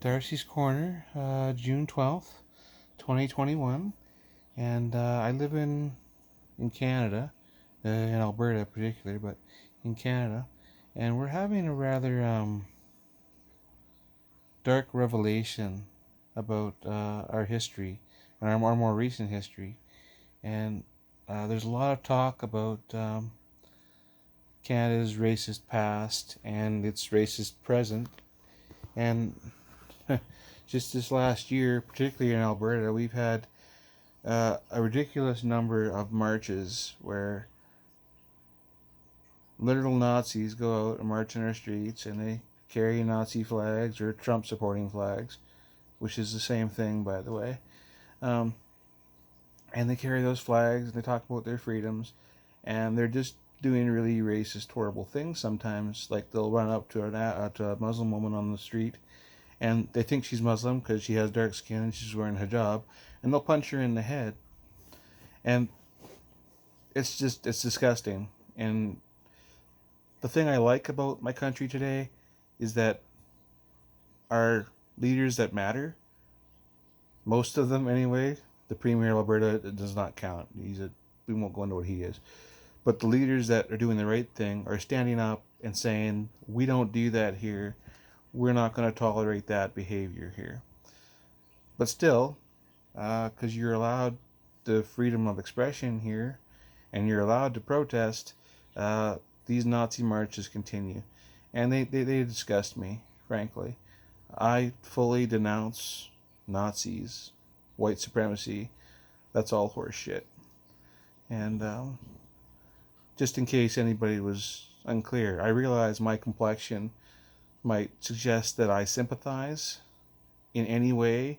Darci's Corner, June 12th, 2021. And I live in Canada, in Alberta particularly, but in Canada. And we're having a rather dark revelation about our history and our more recent history. And there's a lot of talk about Canada's racist past and its racist present. And just this last year, particularly in Alberta, we've had a ridiculous number of marches where literal Nazis go out and march in our streets and they carry Nazi flags or Trump supporting flags, which is the same thing, by the way. Um, and they carry those flags and they talk about their freedoms, and they're just doing really racist, horrible things sometimes. Like they'll run up to to a Muslim woman on the street and they think she's Muslim because she has dark skin and she's wearing hijab, and they'll punch her in the head. And it's disgusting. And the thing I like about my country today is that our leaders that matter, most of them anyway, the Premier of Alberta does not count. We won't go into what he is. But the leaders that are doing the right thing are standing up and saying, we don't do that here. We're not going to tolerate that behavior here. But still, because you're allowed the freedom of expression here and you're allowed to protest, uh, these Nazi marches continue. And they disgust me, frankly. I fully denounce Nazis, white supremacy. That's all horseshit. And just in case anybody was unclear, I realize my complexion might suggest that I sympathize in any way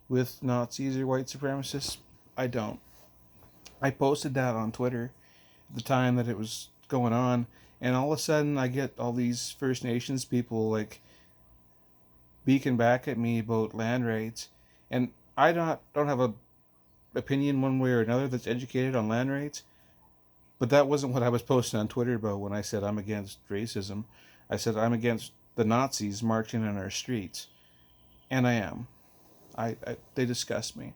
with Nazis or white supremacists. I don't. I posted that on Twitter at the time that it was going on, and all of a sudden I get all these First Nations people like beaking back at me about land rights, and I don't have a opinion one way or another that's educated on land rights, but that wasn't what I was posting on Twitter about when I said I'm against racism. I said I'm against the Nazis marching in our streets, and I am. They disgust me.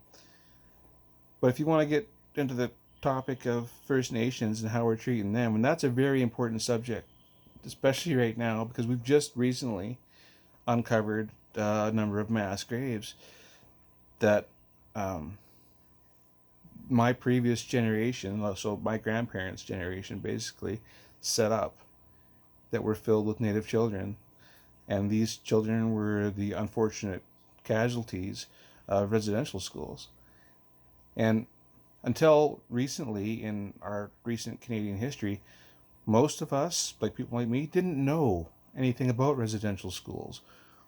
But if you want to get into the topic of First Nations and how we're treating them, and that's a very important subject, especially right now, because we've just recently uncovered a number of mass graves that um, my previous generation, so my grandparents' generation, basically set up, that were filled with Native children. And these children were the unfortunate casualties of residential schools. And until recently, in our recent Canadian history, most of us, like people like me, didn't know anything about residential schools.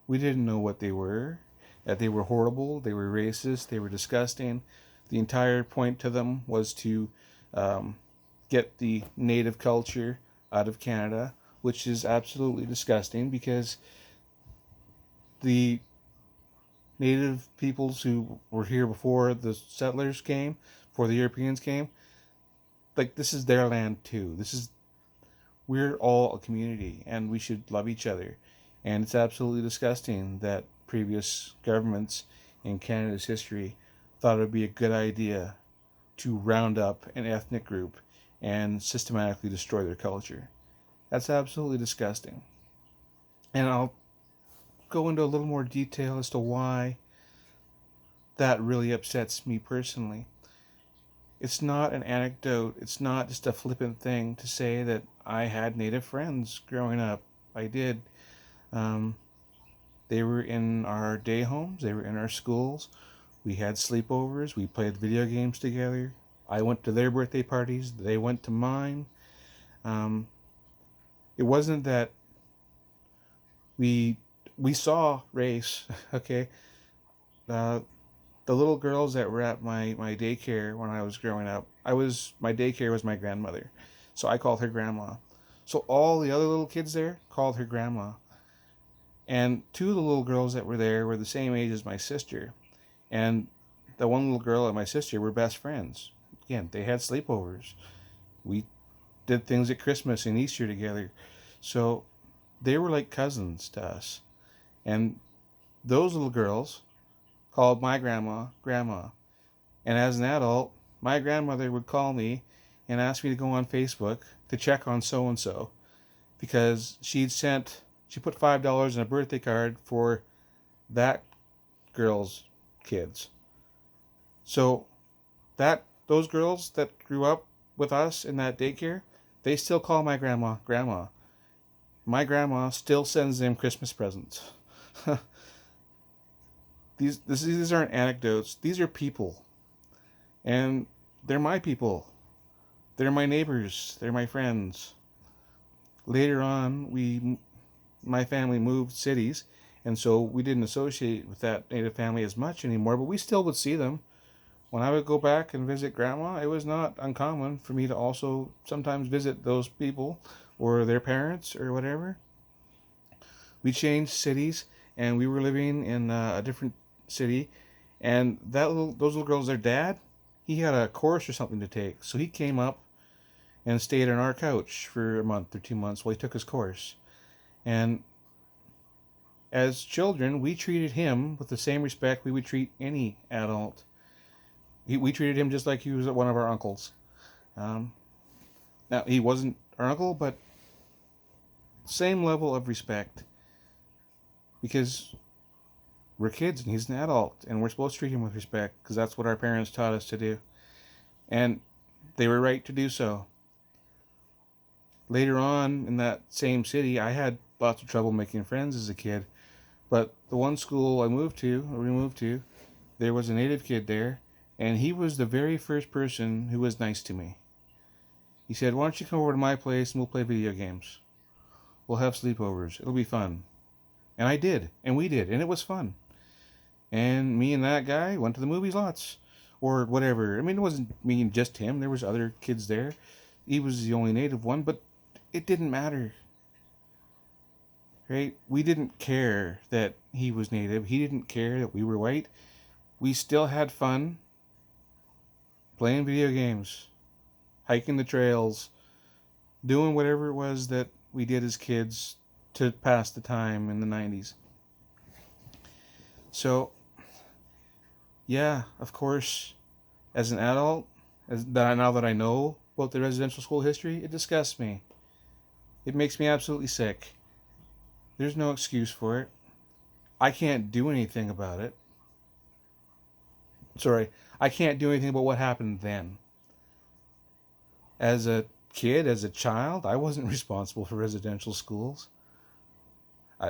We didn't know what they were, that they were horrible, they were racist, they were disgusting. The entire point to them was to um, get the native culture out of Canada, which is absolutely disgusting because the native peoples who were here before the settlers came, before the Europeans came, like this is their land too. We're all a community and we should love each other. And it's absolutely disgusting that previous governments in Canada's history thought it would be a good idea to round up an ethnic group and systematically destroy their culture. That's absolutely disgusting. And I'll go into a little more detail as to why that really upsets me personally. It's not an anecdote. It's not just a flippant thing to say that I had Native friends growing up. I did. Um, they were in our day homes. They were in our schools. We had sleepovers. We played video games together. I went to their birthday parties. They went to mine. Um, it wasn't that we we saw race. Okay, uh, the little girls that were at my daycare when I was growing up, my daycare was my grandmother, so I called her grandma. So all the other little kids there called her grandma, and two of the little girls that were there were the same age as my sister, and the one little girl and my sister were best friends. Again, they had sleepovers. We did things at Christmas and Easter together, so they were like cousins to us, and Those little girls called my grandma grandma. And as an adult, my grandmother would call me and ask me to go on Facebook to check on so and so because she put $5 in a birthday card for that girl's kids. So those girls that grew up with us in that daycare, they still call my grandma grandma. My grandma still sends them Christmas presents. These aren't anecdotes. These are people, and they're my people. They're my neighbors. They're my friends. Later on, my family moved cities, and so we didn't associate with that native family as much anymore. But we still would see them. When I would go back and visit grandma, it was not uncommon for me to also sometimes visit those people or their parents or whatever. We changed cities, and we were living in a different city, and those little girls, their dad, he had a course or something to take, so he came up and stayed on our couch for a month or 2 months while he took his course. And as children, we treated him with the same respect we would treat any adult. We treated him just like he was one of our uncles. Um, Now, he wasn't our uncle, but same level of respect because we're kids and he's an adult and we're supposed to treat him with respect because that's what our parents taught us to do. And they were right to do so. Later on in that same city, I had lots of trouble making friends as a kid, but the one school we moved to, there was a native kid there, and he was the very first person who was nice to me. He said, "Why don't you come over to my place and we'll play video games? We'll have sleepovers. It'll be fun." And I did, and we did, and it was fun. And me and that guy went to the movies lots, or whatever. I mean, it wasn't me and just him. There was other kids there. He was the only native one, but it didn't matter, right? We didn't care that he was native. He didn't care that we were white. We still had fun playing video games, hiking the trails, doing whatever it was that we did as kids to pass the time in the 90s. So, yeah, of course, as an adult, now that I know about the residential school history, it disgusts me. It makes me absolutely sick. There's no excuse for it. I can't do anything about it. Sorry, I can't do anything about what happened then. As a kid, as a child, I wasn't responsible for residential schools.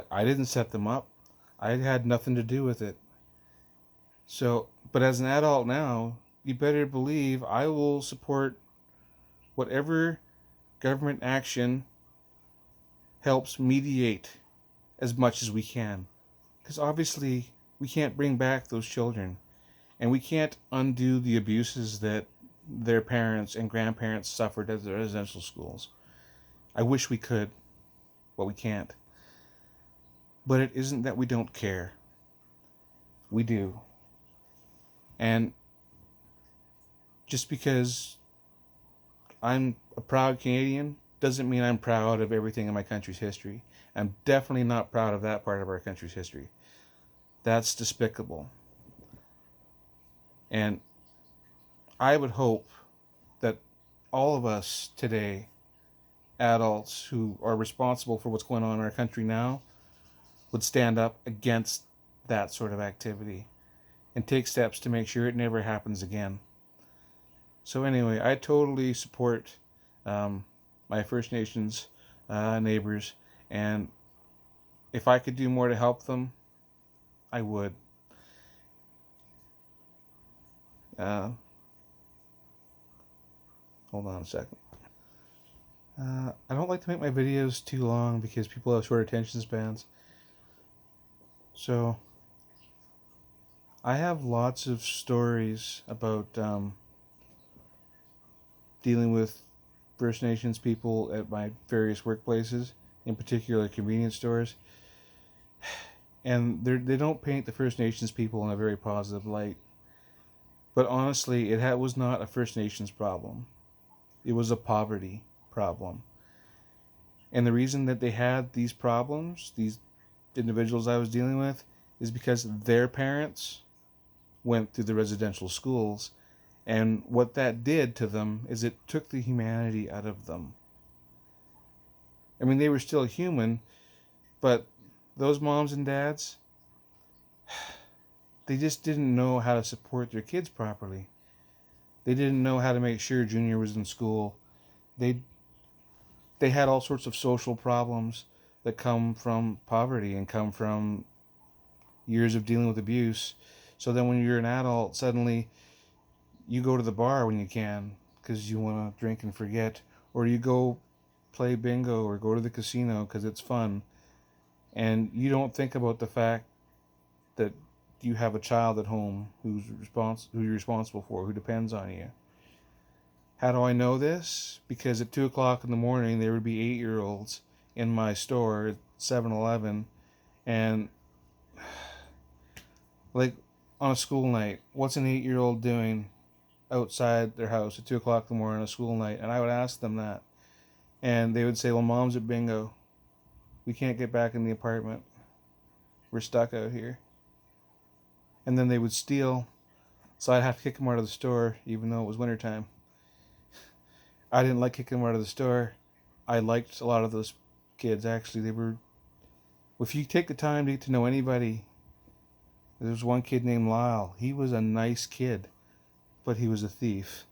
I didn't set them up. I had nothing to do with it. So, but as an adult now, you better believe I will support whatever government action helps mediate as much as we can. Because obviously, we can't bring back those children. And we can't undo the abuses that their parents and grandparents suffered at the residential schools. I wish we could, but we can't. But it isn't that we don't care. We do. And just because I'm a proud Canadian doesn't mean I'm proud of everything in my country's history. I'm definitely not proud of that part of our country's history. That's despicable. And I would hope that all of us today, adults who are responsible for what's going on in our country now, would stand up against that sort of activity and take steps to make sure it never happens again. So anyway, I totally support my First Nations neighbors, and if I could do more to help them, I would. Hold on a second. I don't like to make my videos too long because people have short attention spans. So I have lots of stories about dealing with First Nations people at my various workplaces, in particular convenience stores. And they don't paint the First Nations people in a very positive light. But honestly, it was not a First Nations problem. It was a poverty problem. And the reason that they had these problems, these individuals I was dealing with, is because their parents went through the residential schools, and what that did to them is it took the humanity out of them. I mean, they were still human, but those moms and dads, they just didn't know how to support their kids properly. They didn't know how to make sure Junior was in school. They they had all sorts of social problems that come from poverty and come from years of dealing with abuse. So then when you're an adult, suddenly you go to the bar when you can because you want to drink and forget, or you go play bingo or go to the casino because it's fun, and you don't think about the fact that you have a child at home who you're responsible for, who depends on you. How do I know this? Because at 2 o'clock in the morning, there would be 8-year-olds in my store at 7-Eleven, and like on a school night, what's an 8-year-old doing outside their house at 2 o'clock in the morning on a school night? And I would ask them that, and they would say, well, mom's at bingo. We can't get back in the apartment. We're stuck out here. And then they would steal, so I'd have to kick them out of the store, even though it was wintertime. I didn't like kicking them out of the store. I liked a lot of those kids, actually. They were, if you take the time to get to know anybody, there was one kid named Lyle. He was a nice kid, but he was a thief.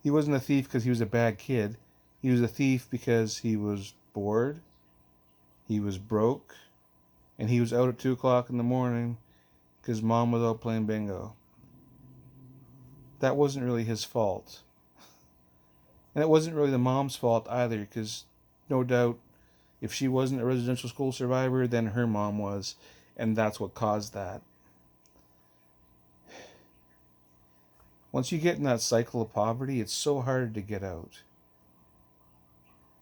He wasn't a thief because he was a bad kid. He was a thief because he was bored, he was broke, and he was out at 2 o'clock in the morning because mom was out playing bingo. That wasn't really his fault. And it wasn't really the mom's fault either, because no doubt if she wasn't a residential school survivor, then her mom was, and that's what caused that. Once you get in that cycle of poverty, it's so hard to get out.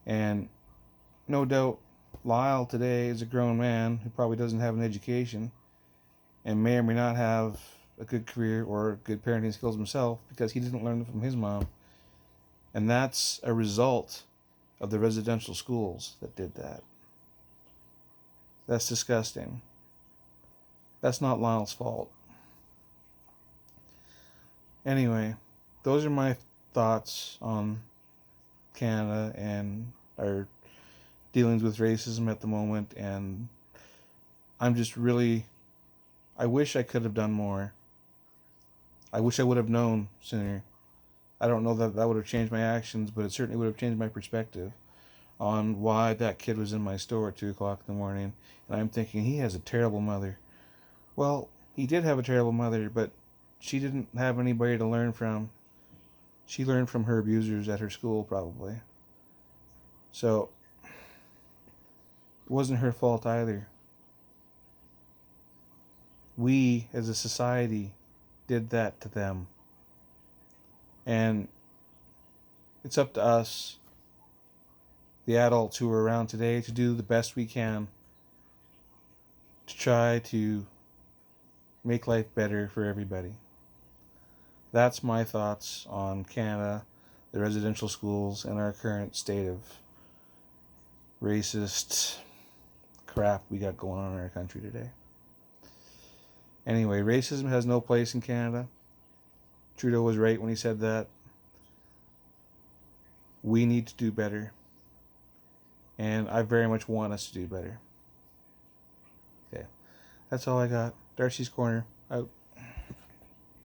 And no doubt Lyle today is a grown man who probably doesn't have an education and may or may not have a good career or good parenting skills himself because he didn't learn them from his mom. And that's a result of the residential schools that did that. That's disgusting. That's not Lyle's fault. Anyway, those are my thoughts on Canada and our dealings with racism at the moment, and I'm just really, I wish I could have done more. I wish I would have known sooner. I don't know that that would have changed my actions, but it certainly would have changed my perspective on why that kid was in my store at 2 o'clock in the morning. And I'm thinking, he has a terrible mother. Well, he did have a terrible mother, but she didn't have anybody to learn from. She learned from her abusers at her school, probably. So, it wasn't her fault either. We, as a society, did that to them. And it's up to us, the adults who are around today, to do the best we can to try to make life better for everybody. That's my thoughts on Canada, the residential schools, and our current state of racist crap we got going on in our country today. Anyway, racism has no place in Canada. Trudeau was right when he said that. We need to do better. And I very much want us to do better. Okay. That's all I got. Darci's Corner, out.